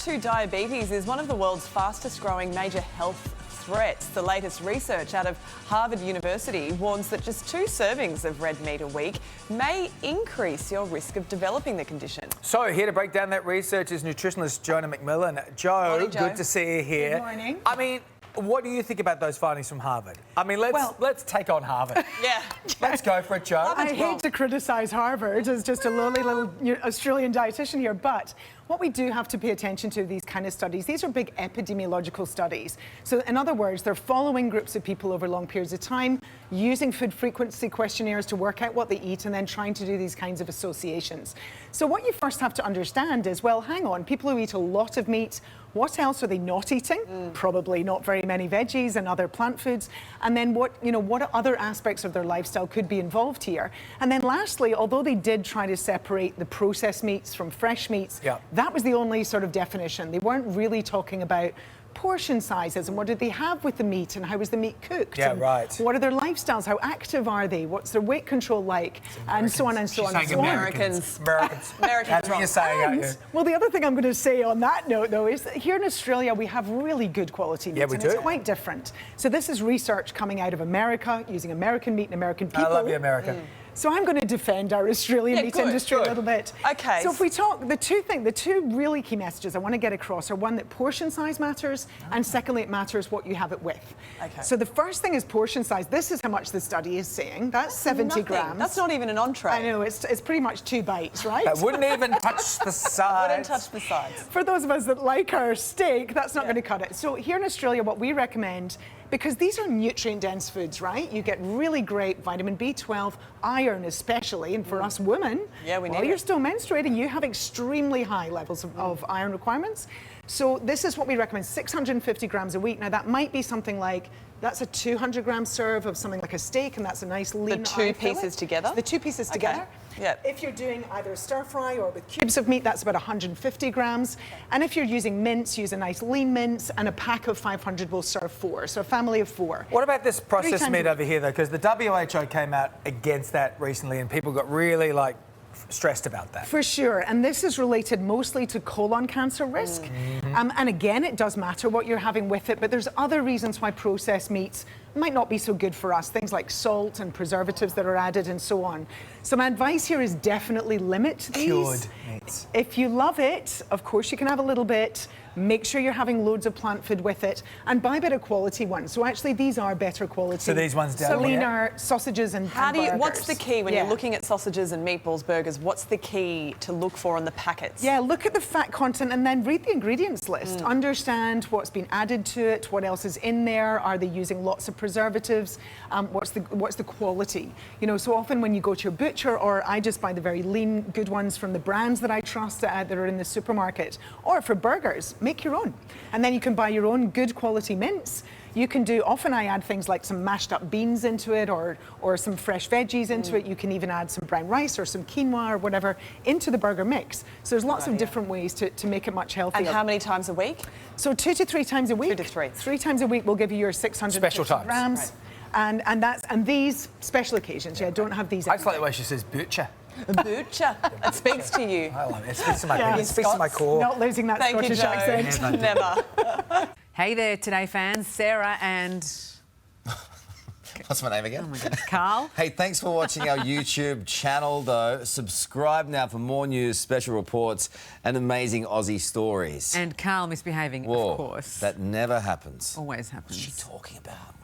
2 diabetes is one of the world's fastest growing major health threats. The latest research out of Harvard University warns that just 2 servings of red meat a week may increase your risk of developing the condition. So here to break down that research is nutritionist Jonah McMillan. Morning, Joe. Good to see you here. Good morning. I mean, what do you think about those findings from Harvard? I mean, let's take on Harvard. Yeah. Let's go for it, Joe. I hate to criticise Harvard as just a lowly little Australian dietitian here, but what we do have to pay attention to these kind of studies, these are big epidemiological studies. So in other words, they're following groups of people over long periods of time, using food frequency questionnaires to work out what they eat and then trying to do these kinds of associations. So what you first have to understand is, well, hang on, people who eat a lot of meat, what else are they not eating? Probably not very many veggies and other plant foods. And then what other aspects of their lifestyle could be involved here? And then lastly, although they did try to separate the processed meats from fresh meats, that was the only sort of definition. They weren't really talking about portion sizes and what did they have with the meat and how was the meat cooked? Yeah, and right. what are their lifestyles? How active are they? What's their weight control like? And so on and so on and so on. Americans. Americans. Americans. That's what you're saying, aren't you? Well, the other thing I'm going to say on that note, though, is that here in Australia, we have really good quality meat. Yeah, we and do. It's quite different. So this is research coming out of America, using American meat and American people. I love you, America. So I'm going to defend our Australian meat industry a little bit. Okay. So if we talk, the two really key messages I want to get across are one, that portion size matters, and secondly, it matters what you have it with. Okay. So the first thing is portion size. This is how much the study is saying. That's 70 Nothing. grams. That's not even an entree. I know, it's pretty much 2 bites, right? That wouldn't even touch the sides. Wouldn't touch the sides. For those of us that like our steak, that's not going to cut it. So here in Australia, what we recommend, because these are nutrient-dense foods, right? You get really great vitamin B12, iron especially, and for us women, while you're still menstruating, you have extremely high levels of iron requirements. So this is what we recommend, 650 grams a week. Now that might be something like, that's a 200-gram serve of something like a steak, and that's a nice lean The 2 pieces together? The 2 pieces together. Yep. If you're doing either a stir fry or with cubes of meat, that's about 150 grams. And if you're using mince, use a nice lean mince, and a pack of 500 will serve 4. So a family of 4. What about this processed meat over here, though? Because the WHO came out against that recently, and people got really, stressed about that. For sure, and this is related mostly to colon cancer risk. And again, it does matter what you're having with it, but there's other reasons why processed meats might not be so good for us, things like salt and preservatives that are added and so on. So my advice here is definitely limit these. Cured meats. If you love it, of course you can have a little bit. Make sure you're having loads of plant food with it, and buy better quality ones. So actually, these are better quality. So these ones down here? leaner sausages and burgers. What's the key when you're looking at sausages and meatballs, burgers? What's the key to look for on the packets? Yeah, look at the fat content and then read the ingredients list. Understand what's been added to it, what else is in there. Are they using lots of preservatives? What's the quality? You know, so often when you go to your butcher, or I just buy the very lean, good ones from the brands that I trust that are in the supermarket. Or for burgers, make your own. And then you can buy your own good quality mince. You can do, often I add things like some mashed up beans into it, or some fresh veggies into it. You can even add some brown rice or some quinoa or whatever into the burger mix. So there's lots of different ways to make it much healthier. And how many times a week? So 2 to 3 times a week. 2 to 3. 3 times a week will give you your 650 grams. Right. And these special occasions, don't have these. I just like the way she says butcher. Butcher. It speaks to you. I love it. It speaks to my, it speaks to my core. Not losing that Thank Scottish you, Joe. accent. Never. Hey there, Today fans. Sarah and... What's my name again? Oh my God, Carl. Hey, thanks for watching our YouTube channel, though. Subscribe now for more news, special reports, and amazing Aussie stories. And Carl misbehaving, Whoa, of course. that never happens. Always happens. What's she talking about?